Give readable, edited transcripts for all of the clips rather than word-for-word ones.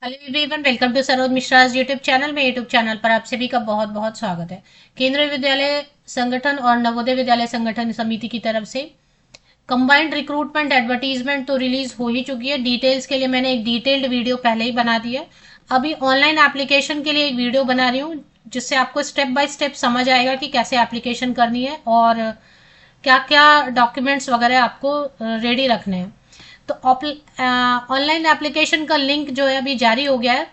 Hello everyone, welcome to Saroj Mishra's YouTube channel में। YouTube channel पर आप सभी का बहुत बहुत स्वागत है। केंद्रीय विद्यालय संगठन और नवोदय विद्यालय संगठन समिति की तरफ से कंबाइंड रिक्रूटमेंट एडवर्टीजमेंट तो रिलीज हो ही चुकी है। डिटेल्स के लिए मैंने एक डिटेल्ड वीडियो पहले ही बना दी है। अभी ऑनलाइन एप्लीकेशन के लिए एक वीडियो बना रही हूँ, जिससे आपको स्टेप बाय स्टेप समझ आएगा कि कैसे एप्लीकेशन करनी है और क्या क्या डॉक्यूमेंट्स वगैरह आपको रेडी रखने हैं। तो ऑनलाइन एप्लीकेशन का लिंक जो है अभी जारी हो गया है।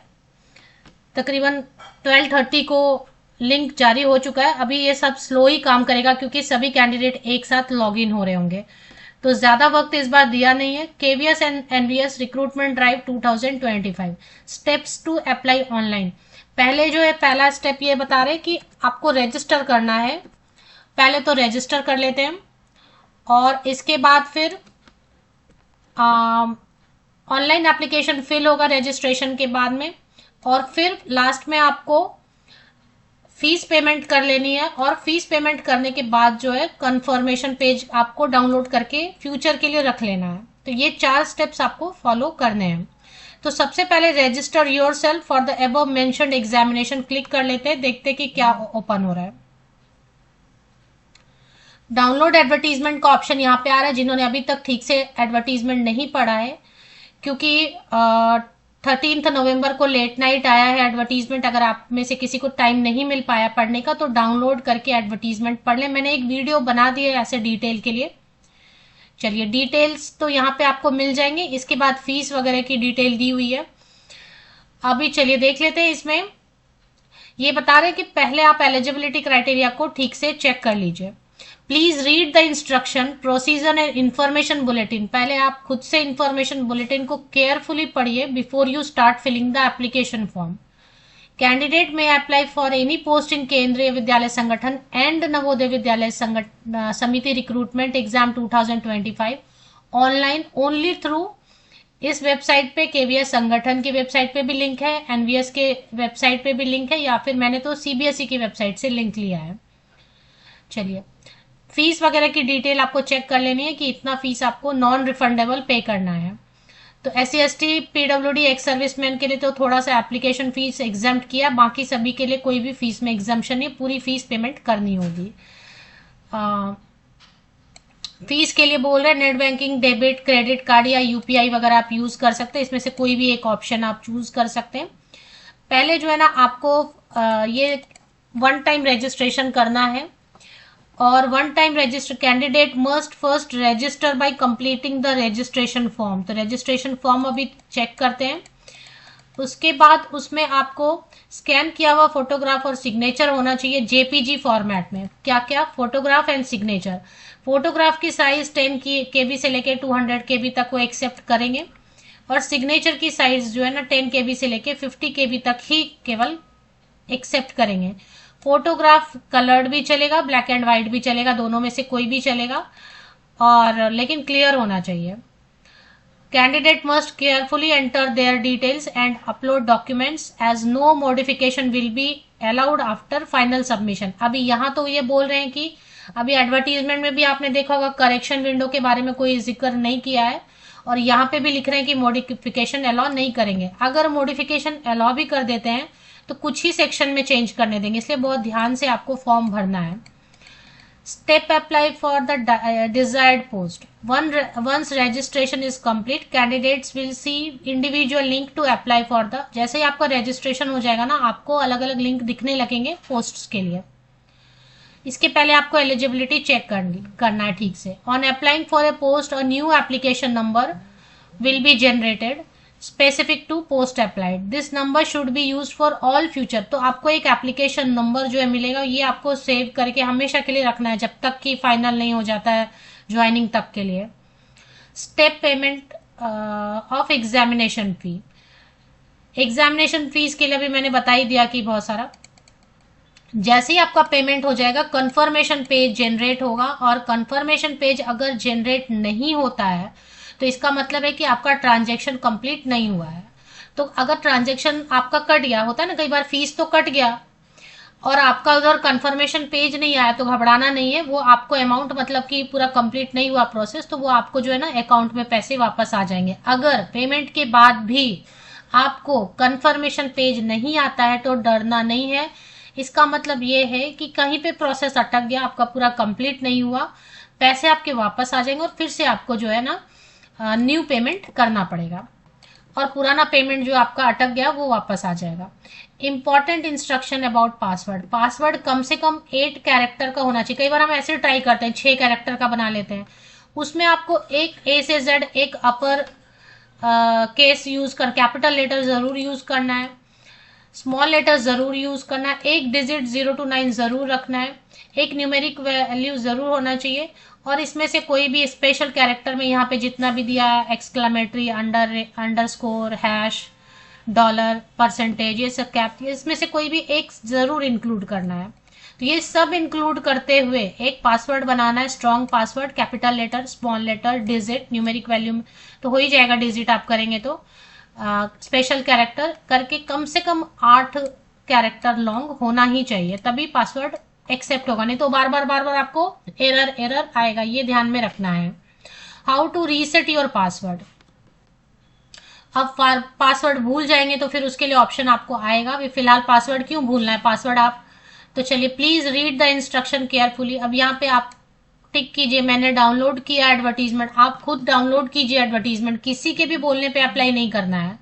तकरीबन 12:30 को लिंक जारी हो चुका है। अभी ये सब स्लो ही काम करेगा क्योंकि सभी कैंडिडेट एक साथ लॉग इन हो रहे होंगे, तो ज्यादा वक्त इस बार दिया नहीं है। KVS and NVS recruitment drive 2025 steps to apply online. पहले जो है पहला स्टेप ये बता रहे कि आपको रजिस्टर करना है। पहले तो रजिस्टर कर लेते हैं और इसके बाद फिर ऑनलाइन एप्लीकेशन फिल होगा रजिस्ट्रेशन के बाद में, और फिर लास्ट में आपको फीस पेमेंट कर लेनी है। और फीस पेमेंट करने के बाद जो है कंफर्मेशन पेज आपको डाउनलोड करके फ्यूचर के लिए रख लेना है। तो ये 4 स्टेप्स आपको फॉलो करने हैं। तो सबसे पहले register your self for the above mentioned examination click कर लेते हैं, देखते हैं कि क्या ओपन हो रहा है। डाउनलोड एडवर्टीजमेंट का ऑप्शन यहाँ पे आ रहा है। जिन्होंने अभी तक ठीक से एडवर्टीजमेंट नहीं पढ़ा है, क्योंकि 13 नवंबर को लेट नाइट आया है एडवर्टीजमेंट। अगर आप में से किसी को टाइम नहीं मिल पाया पढ़ने का तो डाउनलोड करके एडवर्टीजमेंट पढ़ ले। मैंने एक वीडियो बना दी है ऐसे डिटेल के लिए। चलिए, डिटेल्स तो यहाँ पे आपको मिल जाएंगे। इसके बाद फीस वगैरह की डिटेल दी हुई है। अभी चलिए देख लेते हैं। इसमें ये बता रहे हैं कि पहले आप एलिजिबिलिटी क्राइटेरिया को ठीक से चेक कर लीजिए। Please read the instruction procedure and information bulletin. पहले आप खुद से इंफॉर्मेशन बुलेटिन को केयरफुली पढ़िए before you start filling the application form. Candidate may apply for any post in Kendriya Vidyalaya Sangathan and Navodaya Vidyalaya Samiti recruitment exam 2025 online only through इस website पे। KVS Sangathan की website पे भी लिंक है, एनवीएस के वेबसाइट पे भी लिंक है, या फिर मैंने तो सीबीएसई की वेबसाइट से लिंक लिया है। चलिए, फीस वगैरह की डिटेल आपको चेक कर लेनी है कि इतना फीस आपको नॉन रिफंडेबल पे करना है। तो SC/ST PWD एक्स सर्विसमैन के लिए तो थोड़ा सा एप्लीकेशन फीस एग्जाम्प्ट किया, बाकी सभी के लिए कोई भी फीस में एग्जाम्पशन नहीं, पूरी फीस पेमेंट करनी होगी। फीस के लिए बोल रहे हैं net banking, debit, credit card या यूपीआई वगैरह आप यूज कर सकते हैं। इसमें से कोई भी एक ऑप्शन आप चूज कर सकते हैं। पहले जो है ना आपको ये वन टाइम रजिस्ट्रेशन करना है, और one time register candidate must first resistor bye completing the registration form. तो रजिस्ट्रेशन फॉर्म अभी चेक करते हैं। उसके बाद उसमें आपको स्कैन किया हुआ फोटोग्राफ और सिग्नेचर होना चाहिए जेपीजी फॉर्मेट में। क्या क्या? Photograph and signature. फोटोग्राफ की साइज 10 KB से लेके 200 KB तक वो एक्सेप्ट करेंगे, और सिग्नेचर की साइज जो है ना 10 KB से लेके 50 KB तक ही केवल एक्सेप्ट करेंगे। फोटोग्राफ कलर्ड भी चलेगा, ब्लैक एंड व्हाइट भी चलेगा, दोनों में से कोई भी चलेगा, और लेकिन क्लियर होना चाहिए। Candidate must carefully enter their details and upload documents as no modification will be allowed after final submission. अभी यहाँ तो ये बोल रहे हैं कि अभी एडवर्टीजमेंट में भी आपने देखा होगा करेक्शन विंडो के बारे में कोई जिक्र नहीं किया है, और यहाँ पे भी लिख रहे हैं कि मॉडिफिकेशन अलाउ नहीं करेंगे। अगर मॉडिफिकेशन अलाउ भी कर देते हैं तो कुछ ही सेक्शन में चेंज करने देंगे, इसलिए बहुत ध्यान से आपको फॉर्म भरना है। Step apply for the desired post. Once registration is complete candidates will see individual link to apply for the. जैसे ही आपका रजिस्ट्रेशन हो जाएगा ना, आपको अलग अलग लिंक दिखने लगेंगे पोस्ट्स के लिए। इसके पहले आपको एलिजिबिलिटी चेक करना है ठीक से। On applying for a post a new application number will be generated specific to post applied. This number should be use for all future. तो आपको एक एप्लीकेशन नंबर जो है मिलेगा, ये आपको सेव करके हमेशा के लिए रखना है, जब तक कि फाइनल नहीं हो जाता है ज्वाइनिंग तक के लिए। Step payment of examination fee. Examination fees के लिए भी मैंने बता ही दिया कि बहुत सारा। जैसे ही आपका पेमेंट हो जाएगा कंफर्मेशन पेज जनरेट होगा, और कंफर्मेशन पेज अगर जनरेट नहीं होता है तो इसका मतलब है कि आपका ट्रांजैक्शन कंप्लीट नहीं हुआ है। तो अगर ट्रांजैक्शन आपका कट गया, होता है ना कई बार फीस तो कट गया और आपका उधर कंफर्मेशन पेज नहीं आया, तो घबराना नहीं है। वो आपको अमाउंट मतलब कि पूरा कंप्लीट नहीं हुआ प्रोसेस, तो वो आपको जो है ना अकाउंट में पैसे वापस आ जाएंगे। अगर पेमेंट के बाद भी आपको कंफर्मेशन पेज नहीं आता है तो डरना नहीं है। इसका मतलब ये है कि कहीं पे प्रोसेस अटक गया, आपका पूरा कंप्लीट नहीं हुआ, पैसे आपके वापस आ जाएंगे और फिर से आपको जो है ना न्यू पेमेंट करना पड़ेगा और पुराना पेमेंट जो आपका अटक गया वो वापस आ जाएगा। Important instruction about password, password कम से कम 8 कैरेक्टर का होना चाहिए। कई बार हम ऐसे ट्राई करते हैं 6 कैरेक्टर का बना लेते हैं, उसमें आपको एक ए से जेड, एक अपर केस यूज कर, कैपिटल लेटर जरूर यूज करना है, स्मॉल लेटर जरूर यूज करना है, एक डिजिट 0 to 9 जरूर रखना है, एक न्यूमेरिक वैल्यू जरूर होना चाहिए और इसमें से कोई भी स्पेशल कैरेक्टर में यहाँ पे जितना भी दिया है exclamatory, underscore, hash, dollar, percentage, ये सब कैप, इसमें से कोई भी एक जरूर इंक्लूड करना है। तो ये सब इंक्लूड करते हुए एक पासवर्ड बनाना है, strong password, capital letter, small letter, digit, numeric value तो हो ही जाएगा, डिजिट आप करेंगे तो स्पेशल कैरेक्टर करके कम से कम 8 कैरेक्टर लॉन्ग होना ही चाहिए, तभी पासवर्ड एक्सेप्ट होगा, नहीं तो बार बार आपको एरर एरर आएगा, ये ध्यान में रखना है। How to reset your password, अब पासवर्ड भूल जाएंगे तो फिर उसके लिए ऑप्शन आपको आएगा। अभी फिलहाल पासवर्ड क्यों भूलना है पासवर्ड आप, तो चलिए please read the instruction carefully. अब यहाँ पे आप टिक कीजिए मैंने डाउनलोड किया एडवर्टीजमेंट, आप खुद डाउनलोड कीजिए एडवर्टीजमेंट, किसी के भी बोलने पे अप्लाई नहीं करना है,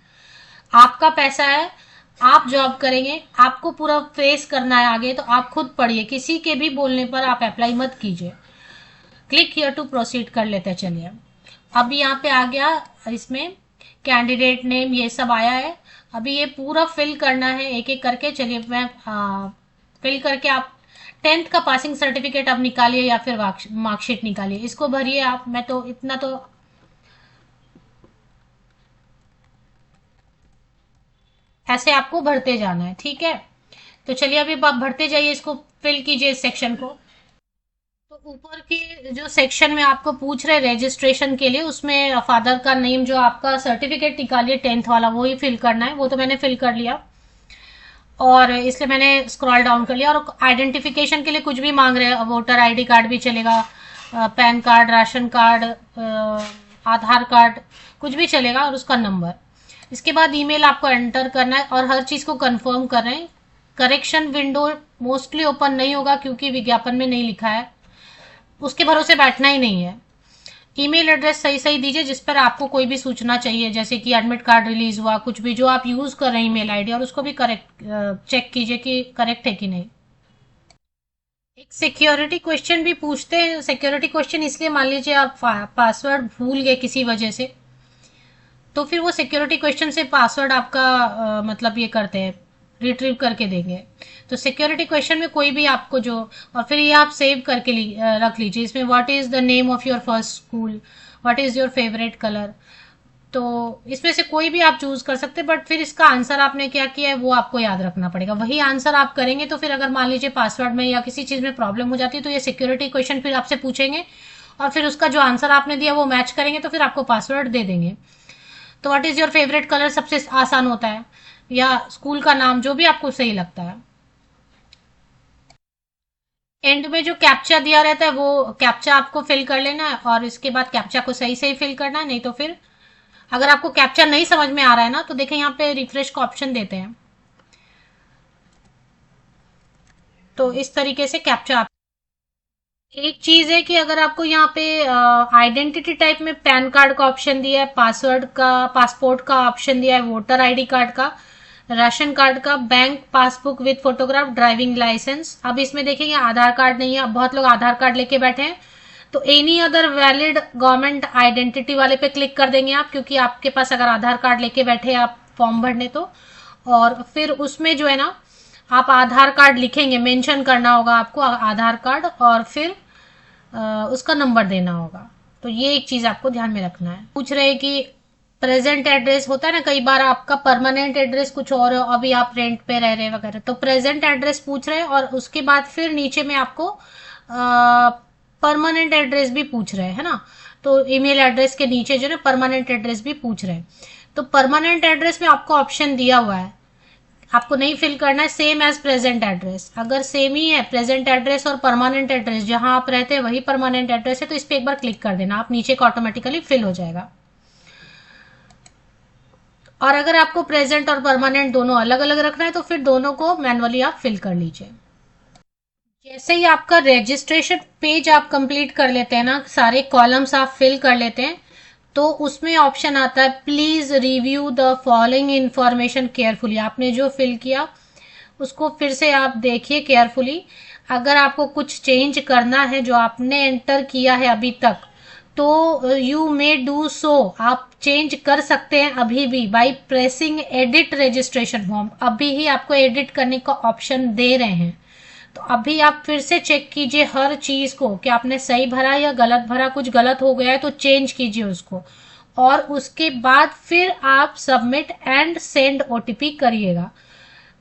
आपका पैसा है, आप जॉब करेंगे, आपको पूरा फेस करना है आगे, तो आप खुद पढ़िए, किसी के भी बोलने पर आप अप्लाई मत कीजिए। क्लिक हियर टू प्रोसीड कर लेते हैं। चलिए अब यहाँ पे आ गया, इसमें कैंडिडेट नेम ये सब आया है, अभी ये पूरा फिल करना है एक एक करके। चलिए मैं फिल करके आप 10th का पासिंग सर्टिफिकेट अब निकालिए या फिर मार्कशीट निकालिए, इसको भरिए आप, मैं तो इतना तो ऐसे आपको भरते जाना है, ठीक है। तो चलिए अभी आप भरते जाइए, इसको फिल कीजिए इस सेक्शन को। तो ऊपर के जो सेक्शन में आपको पूछ रहे रजिस्ट्रेशन के लिए, उसमें फादर का नेम जो आपका सर्टिफिकेट निकालिए 10th वाला वो ही फिल करना है, वो तो मैंने फिल कर लिया और इसलिए मैंने स्क्रॉल डाउन कर लिया। और आइडेंटिफिकेशन के लिए कुछ भी मांग रहे हैं, वोटर आईडी कार्ड भी चलेगा, पैन कार्ड, राशन कार्ड, आधार कार्ड, कुछ भी चलेगा और उसका नंबर। इसके बाद ईमेल आपको एंटर करना है और हर चीज को कंफर्म कर रहे हैं। करेक्शन विंडो मोस्टली ओपन नहीं होगा क्योंकि विज्ञापन में नहीं लिखा है, उसके भरोसे बैठना ही नहीं है। ईमेल एड्रेस सही सही दीजिए जिस पर आपको कोई भी सूचना चाहिए, जैसे कि एडमिट कार्ड रिलीज हुआ, कुछ भी जो आप यूज कर रहे हैं ईमेल आईडी, और उसको भी करेक्ट चेक कीजिए कि करेक्ट है कि नहीं। एक सिक्योरिटी क्वेश्चन भी पूछते हैं, सिक्योरिटी क्वेश्चन इसलिए मान लीजिए आप पासवर्ड भूल गए किसी वजह से, तो फिर वो सिक्योरिटी क्वेश्चन से पासवर्ड आपका मतलब ये करते हैं, रिट्रीव करके देंगे। तो सिक्योरिटी क्वेश्चन में कोई भी आपको जो, और फिर ये आप सेव करके रख लीजिए इसमें, what is the name of your first school, what is your favourite colour, तो इसमें से कोई भी आप चूज कर सकते हैं, बट फिर इसका आंसर आपने क्या किया है वो आपको याद रखना पड़ेगा, वही आंसर आप करेंगे। तो फिर अगर मान लीजिए पासवर्ड में या किसी चीज में प्रॉब्लम हो जाती है तो ये सिक्योरिटी क्वेश्चन फिर आपसे पूछेंगे और फिर उसका जो आंसर आपने दिया वो मैच करेंगे तो फिर आपको पासवर्ड दे देंगे। तो what is your favourite colour सबसे आसान होता है, या स्कूल का नाम, जो भी आपको सही लगता है। एंड में जो कैप्चा दिया रहता है वो कैप्चा आपको फिल कर लेना है और इसके बाद कैप्चा को सही सही फिल करना है, नहीं तो फिर अगर आपको कैप्चा नहीं समझ में आ रहा है ना तो देखें यहाँ पे रिफ्रेश का ऑप्शन देते हैं, तो इस तरीके से कैप्चा आप। एक चीज है कि अगर आपको यहाँ पे आइडेंटिटी टाइप में पैन कार्ड का ऑप्शन दिया है, पासवर्ड का, पासपोर्ट का ऑप्शन दिया है, वोटर आईडी कार्ड का, राशन कार्ड का, bank passbook with photograph, driving licence. अब इसमें देखेंगे आधार कार्ड नहीं है, अब बहुत लोग आधार कार्ड लेके बैठे हैं, तो any other valid government identity वाले पे क्लिक कर देंगे आप, क्योंकि आपके पास अगर आधार कार्ड लेके बैठे आप फॉर्म भरने तो, और फिर उसमें जो है ना आप आधार कार्ड लिखेंगे, मेंशन करना होगा आपको आधार कार्ड और फिर उसका नंबर देना होगा। तो ये एक चीज आपको ध्यान में रखना है। पूछ रहे हैं कि प्रेजेंट एड्रेस होता है ना, कई बार आपका परमानेंट एड्रेस कुछ और है, अभी आप रेंट पे रह रहे हैं वगैरह, तो प्रेजेंट एड्रेस पूछ रहे हैं और उसके बाद फिर नीचे में आपको परमानेंट एड्रेस भी पूछ रहे हैं, है ना। तो ईमेल एड्रेस के नीचे जो है परमानेंट एड्रेस भी पूछ रहे हैं, तो परमानेंट एड्रेस में आपको ऑप्शन दिया हुआ है, आपको नहीं फिल करना है, सेम एज प्रेजेंट एड्रेस। अगर सेम ही है प्रेजेंट एड्रेस और परमानेंट एड्रेस, जहां आप रहते हैं वही परमानेंट एड्रेस है, तो इस पे एक बार क्लिक कर देना, आप नीचे का ऑटोमेटिकली फिल हो जाएगा। और अगर आपको प्रेजेंट और परमानेंट दोनों अलग अलग रखना है तो फिर दोनों को मैनुअली आप फिल कर लीजिए। जैसे ही आपका रजिस्ट्रेशन पेज आप कंप्लीट कर लेते हैं ना, सारे कॉलम्स आप फिल कर लेते हैं, तो उसमें ऑप्शन आता है please review the following information carefully. आपने जो फिल किया उसको फिर से आप देखिए केयरफुली। अगर आपको कुछ चेंज करना है जो आपने एंटर किया है अभी तक, तो यू मे डू सो, आप चेंज कर सकते हैं अभी भी by pressing edit registration form. अभी ही आपको एडिट करने का ऑप्शन दे रहे हैं, तो अभी आप फिर से चेक कीजिए हर चीज को कि आपने सही भरा या गलत भरा। कुछ गलत हो गया है तो चेंज कीजिए उसको, और उसके बाद फिर आप सबमिट एंड सेंड ओटीपी करिएगा।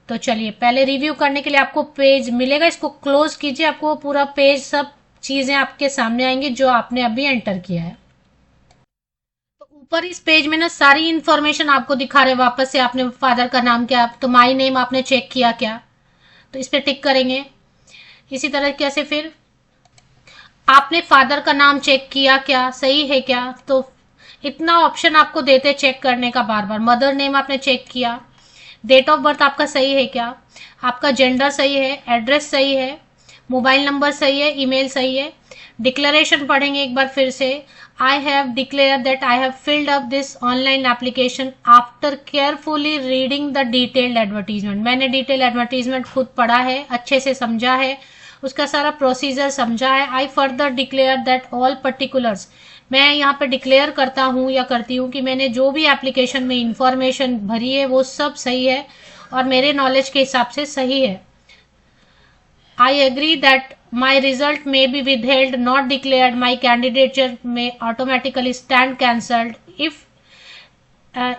तो चलिए, पहले रिव्यू करने के लिए आपको पेज मिलेगा, इसको क्लोज कीजिए। आपको पूरा पेज, सब चीजें आपके सामने आएंगी जो आपने अभी एंटर किया है। तो ऊपर इस पेज में ना सारी इंफॉर्मेशन आपको दिखा रहे। वापस से आपने फादर का नाम क्या, तो माई नेम आपने चेक किया क्या, तो इस पर टिक करेंगे। इसी तरह कैसे फिर आपने फादर का नाम चेक किया क्या, सही है क्या, तो इतना ऑप्शन आपको देते चेक करने का बार बार। मदर नेम आपने चेक किया, डेट ऑफ बर्थ आपका सही है क्या, आपका जेंडर सही है, एड्रेस सही है, मोबाइल नंबर सही है, ईमेल सही है। डिक्लेरेशन पढ़ेंगे एक बार फिर से। I have declare that I have filled up this online application after carefully reading the detailed advertisement. मैंने डिटेल एडवर्टीजमेंट खुद पढ़ा है, अच्छे से समझा है, उसका सारा प्रोसीजर समझा है। I further declare that all particulars, मैं यहाँ पे डिक्लेयर करता हूँ या करती हूँ कि मैंने जो भी एप्लीकेशन में इंफॉर्मेशन भरी है वो सब सही है और मेरे नॉलेज के हिसाब से सही है। I agree that my result may be withheld, not declared, my candidature may automatically stand cancelled if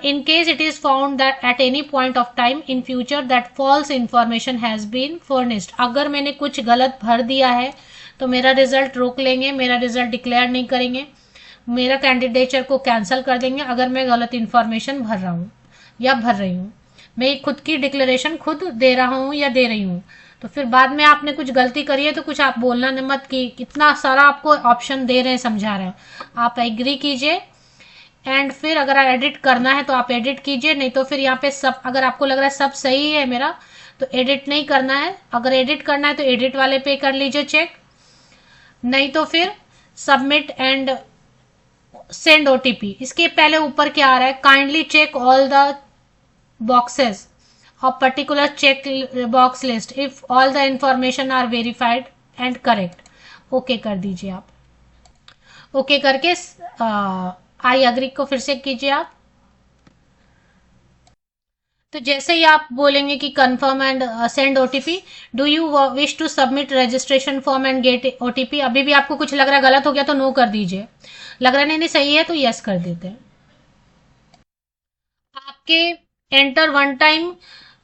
in case it is found that at any point of time in future that false information has been furnished। अगर मैंने कुछ गलत भर दिया है तो मेरा result रोक लेंगे, मेरा रिजल्ट डिक्लेयर नहीं करेंगे, मेरा कैंडिडेचर को कैंसिल कर देंगे अगर मैं गलत इंफॉर्मेशन भर रहा हूँ या भर रही हूँ। मैं खुद की डिक्लेरेशन खुद दे रहा हूँ या दे रही हूँ, तो फिर बाद में आपने कुछ गलती करी है तो कुछ आप बोलना मत कि कितना सारा आपको ऑप्शन दे रहे हैं, समझा रहे हैं। आप एग्री कीजिए एंड फिर अगर एडिट करना है तो आप एडिट कीजिए, नहीं तो फिर यहाँ पे सब, अगर आपको लग रहा है सब सही है मेरा, तो एडिट नहीं करना है। अगर एडिट करना है तो एडिट वाले पे कर लीजिए चेक, नहीं तो फिर सबमिट एंड सेंड ओटीपी। इसके पहले ऊपर क्या आ रहा है, kindly check all the boxes of particular check box list if all the information are verified and correct. Okay कर दीजिए आप। ओके करके आई अग्री को फिर से कीजिए आप। तो जैसे ही आप बोलेंगे कि confirm and send OTP, do you wish to submit registration form and get OTP. अभी भी आपको कुछ लग रहा है गलत हो गया तो नो कर दीजिए, लग रहा है नहीं सही है तो यस कर देते हैं। आपके एंटर वन टाइम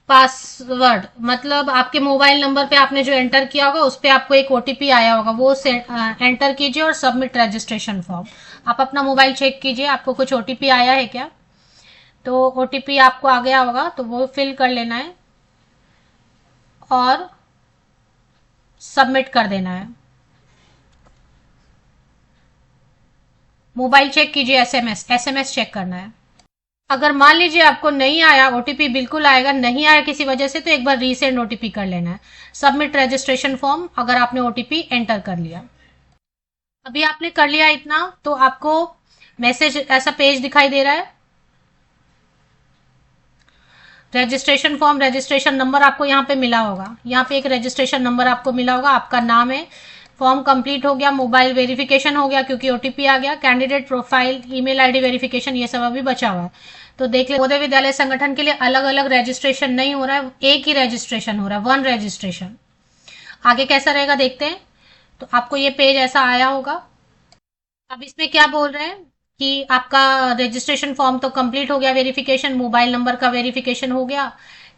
पासवर्ड, मतलब आपके मोबाइल नंबर पे आपने जो एंटर किया होगा उस पे आपको एक ओटीपी आया होगा, वो एंटर कीजिए और सबमिट रजिस्ट्रेशन फॉर्म। आप अपना मोबाइल चेक कीजिए आपको कुछ ओटीपी आया है क्या, तो ओटीपी आपको आ गया होगा तो वो फिल कर लेना है और सबमिट कर देना है। मोबाइल चेक कीजिए, एसएमएस चेक करना है। अगर मान लीजिए आपको नहीं आया, ओटीपी बिल्कुल आएगा, नहीं आया किसी वजह से, तो एक बार रीसेंड ओटीपी कर लेना है। सबमिट रजिस्ट्रेशन फॉर्म, अगर आपने ओटीपी एंटर कर लिया। अभी आपने कर लिया इतना, तो आपको मैसेज ऐसा पेज दिखाई दे रहा है, रजिस्ट्रेशन फॉर्म, रजिस्ट्रेशन नंबर आपको यहाँ पे मिला होगा, यहाँ पे एक रजिस्ट्रेशन नंबर आपको मिला होगा, आपका नाम है, फॉर्म कंप्लीट हो गया, मोबाइल वेरिफिकेशन हो गया क्योंकि ओटीपी आ गया, candidate profile, email ID verification, ये सब अभी बचा हुआ है। तो देख ले, नवोदय विद्यालय संगठन के लिए अलग अलग रजिस्ट्रेशन नहीं हो रहा है, एक ही रजिस्ट्रेशन हो रहा है, वन रजिस्ट्रेशन। आगे कैसा रहेगा देखते हैं। तो आपको ये पेज ऐसा आया होगा। अब इसमें क्या बोल रहे हैं कि आपका रजिस्ट्रेशन फॉर्म तो कंप्लीट हो गया, वेरिफिकेशन, मोबाइल नंबर का वेरिफिकेशन हो गया,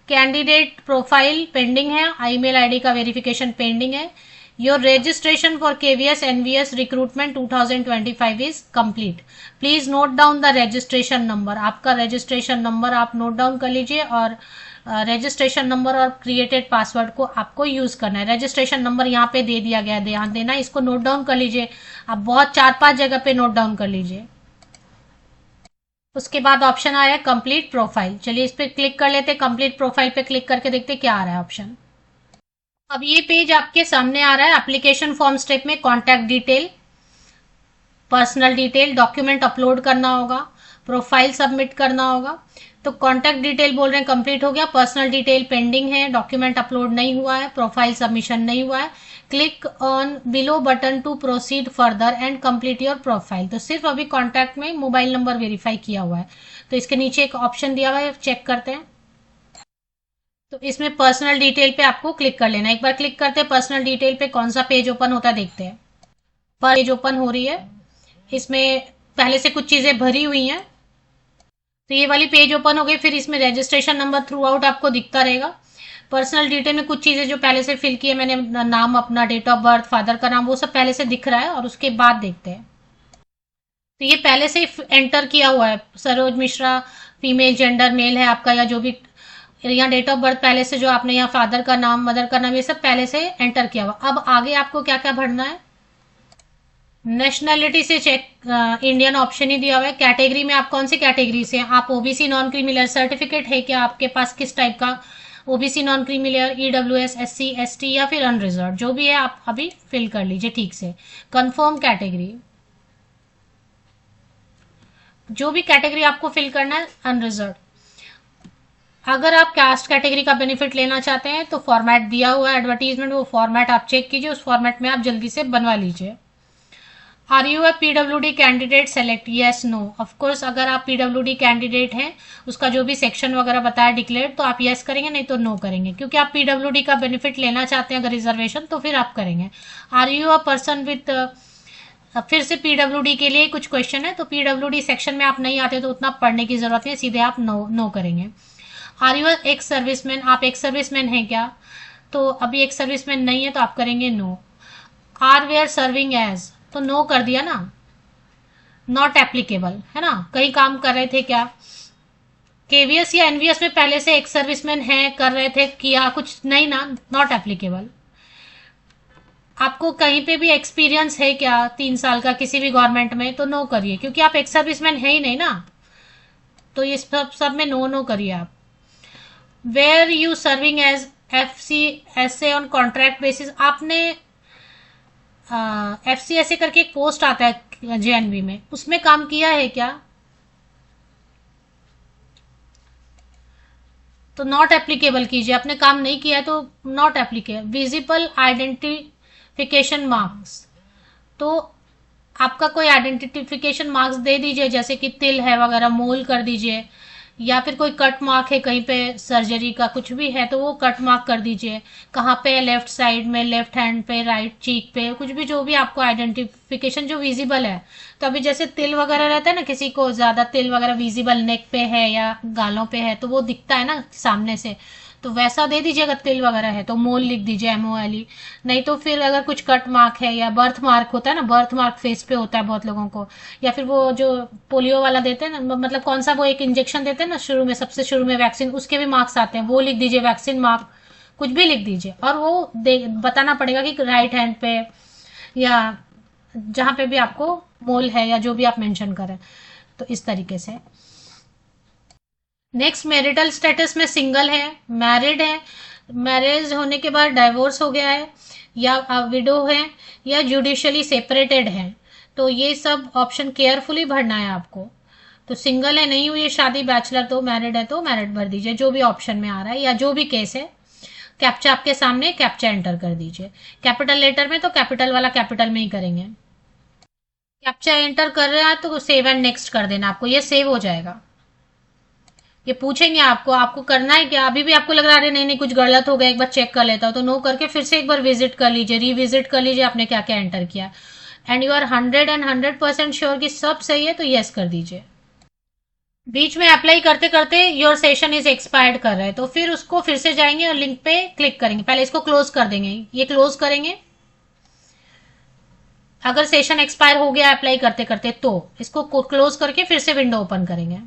कैंडिडेट प्रोफाइल पेंडिंग है, ईमेल आईडी का वेरिफिकेशन पेंडिंग है, your registration for KVS NVS recruitment 2025 is complete, please note down the registration number. आपका रजिस्ट्रेशन नंबर आप नोट डाउन कर लीजिए और रजिस्ट्रेशन नंबर और क्रिएटेड पासवर्ड को आपको यूज करना है। रजिस्ट्रेशन नंबर यहाँ पे दे दिया गया है, ध्यान देना, इसको नोट डाउन कर लीजिए। आप बहुत 4-5 जगह पे नोट डाउन कर लीजिए। उसके बाद ऑप्शन आ रहा है कंप्लीट प्रोफाइल। चलिए इस पे क्लिक कर लेते हैं। कंप्लीट प्रोफाइल पे क्लिक करके देखते हैं क्या आ रहा है ऑप्शन। अब ये पेज आपके सामने आ रहा है। एप्लीकेशन फॉर्म स्टेप में contact detail, personal detail, document upload करना होगा, प्रोफाइल सबमिट करना होगा। तो कॉन्टैक्ट डिटेल बोल रहे हैं कंप्लीट हो गया, पर्सनल डिटेल पेंडिंग है, डॉक्यूमेंट अपलोड नहीं हुआ है, प्रोफाइल सबमिशन नहीं हुआ है। Click on below button to proceed further and complete your profile. तो सिर्फ अभी कॉन्टैक्ट में मोबाइल नंबर वेरीफाई किया हुआ है। तो इसके नीचे एक ऑप्शन दिया हुआ है, चेक करते हैं। तो इसमें पर्सनल डिटेल पे आपको क्लिक कर लेना। एक बार क्लिक करते हैं पर्सनल डिटेल पे, कौन सा पेज ओपन होता है देखते हैं। पेज ओपन हो रही है। इसमें पहले से कुछ चीजें भरी हुई हैं। तो ये वाली पेज ओपन हो गई। फिर इसमें रजिस्ट्रेशन नंबर थ्रू आउट आपको दिखता रहेगा। पर्सनल डिटेल में कुछ चीजें जो पहले से फिल की है मैंने, नाम अपना, डेट ऑफ बर्थ, फादर का नाम, वो सब पहले से दिख रहा है। और उसके बाद देखते हैं। तो ये पहले से एंटर किया हुआ है, Saroj Mishra, female, gender male है आपका, या जो भी यहाँ डेट ऑफ बर्थ पहले से जो आपने यहाँ फादर का नाम, मदर का नाम, ये सब पहले से एंटर किया हुआ। अब आगे आपको क्या क्या भरना है। नेशनैलिटी से चेक, इंडियन ऑप्शन ही दिया हुआ है। कैटेगरी में आप कौन सी कैटेगरी से हैं, आप ओबीसी नॉन क्रीमिलियर सर्टिफिकेट है क्या आपके पास, किस टाइप का, OBC non creamy layer, EWS, SC, ST या फिर अनरिजर्व, जो भी है आप अभी फिल कर लीजिए ठीक से। कंफर्म कैटेगरी, जो भी कैटेगरी आपको फिल करना है अनरिजर्व। अगर आप कास्ट कैटेगरी का बेनिफिट लेना चाहते हैं तो फॉर्मेट दिया हुआ है एडवर्टीजमेंट, वो फॉर्मेट आप चेक कीजिए, उस फॉर्मेट में आप जल्दी से बनवा लीजिए। Are you a PWD candidate, select yes no. Of course अगर आप पीडब्ल्यूडी कैंडिडेट हैं, उसका जो भी सेक्शन वगैरह बताया डिक्लेयर, तो आप यस करेंगे, नहीं तो नो करेंगे, क्योंकि आप पीडब्ल्यूडी का बेनिफिट लेना चाहते हैं अगर रिजर्वेशन, तो फिर आप करेंगे। Are you a person with, फिर से पीडब्ल्यूडी के लिए कुछ क्वेश्चन है, तो पीडब्ल्यूडी सेक्शन में आप नहीं आते तो उतना पढ़ने की जरूरत नहीं, सीधे आप नो करेंगे। आर यू एक्स सर्विसमैन, आप एक सर्विसमैन हैं क्या, तो अभी एक सर्विसमैन नहीं है तो आप करेंगे no. Are we are serving as, तो नो कर दिया ना, नॉट एप्लीकेबल है ना, कहीं काम कर रहे थे क्या, केवीएस या एनवीएस में पहले से एक सर्विसमैन है, कर रहे थे, किया कुछ नहीं ना, नॉट एप्लीकेबल। आपको कहीं पे भी एक्सपीरियंस है क्या 3 साल का किसी भी गवर्नमेंट में, तो नो करिए, क्योंकि आप एक सर्विसमैन है ही नहीं ना, तो ये सब में नो करिए आप। Were you serving as F C S A on contract basis, आपने एफ सी एस ए करके एक पोस्ट आता है जेएनवी में, उसमें काम किया है क्या, तो नॉट एप्लीकेबल कीजिए। आपने काम नहीं किया है तो not applicable. Visible identification marks, तो आपका कोई आइडेंटिफिकेशन मार्क्स दे दीजिए, जैसे कि तिल है वगैरह, मोल कर दीजिए, या फिर कोई कट मार्क है कहीं पे सर्जरी का कुछ भी है तो वो कट मार्क कर दीजिए। कहाँ पे, लेफ्ट साइड में, लेफ्ट हैंड पे, राइट चीक पे, कुछ भी जो भी आपको आइडेंटिफिकेशन जो विजिबल है। तो अभी जैसे तिल वगैरह रहता है ना, किसी को ज्यादा तिल वगैरह विजिबल नेक पे है या गालों पे है तो वो दिखता है ना सामने से, तो वैसा दे दीजिए। अगर तिल वगैरह है तो मोल लिख दीजिए, MOLE। नहीं तो फिर अगर कुछ कट मार्क है या बर्थ मार्क होता है ना, बर्थ मार्क फेस पे होता है बहुत लोगों को, या फिर वो जो पोलियो वाला देते हैं ना, मतलब कौन सा वो एक इंजेक्शन देते हैं ना शुरू में, सबसे शुरू में वैक्सीन, उसके भी मार्क्स आते हैं, वो लिख दीजिए, वैक्सीन मार्क, कुछ भी लिख दीजिए। और वो बताना पड़ेगा कि राइट हैंड पे या जहां पे भी आपको मोल है या जो भी आप मेंशन करें, तो इस तरीके से। नेक्स्ट, मैरिटल स्टेटस में सिंगल है, मैरिड है, मैरिज होने के बाद डाइवोर्स हो गया है, या विडो है, या जुडिशियली सेपरेटेड है, तो ये सब ऑप्शन केयरफुली भरना है आपको। तो सिंगल है, नहीं हुई है शादी, बैचलर, तो मैरिड है तो मैरिड भर दीजिए, जो भी ऑप्शन में आ रहा है या जो भी केस है। कैप्चा आपके सामने, कैप्चा एंटर कर दीजिए। कैपिटल लेटर में तो कैपिटल वाला कैपिटल में ही करेंगे। कैप्चा एंटर कर रहे हैं तो सेव एंड नेक्स्ट कर देना, आपको ये सेव हो जाएगा। ये पूछेंगे आपको करना है क्या, अभी भी आपको लग रहा है नहीं कुछ गलत हो गया, एक बार चेक कर लेता हूँ, तो नो करके फिर से एक बार विजिट कर लीजिए, रिविजिट कर लीजिए आपने क्या क्या एंटर किया, एंड यू आर 100% श्योर कि सब सही है तो यस कर दीजिए। बीच में अप्लाई करते करते योर सेशन इज एक्सपायर्ड कर रहे हैं, तो फिर उसको फिर से जाएंगे और लिंक पे क्लिक करेंगे, पहले इसको क्लोज कर देंगे, ये क्लोज करेंगे। अगर सेशन एक्सपायर हो गया अप्लाई करते करते तो इसको क्लोज करके फिर से विंडो ओपन करेंगे।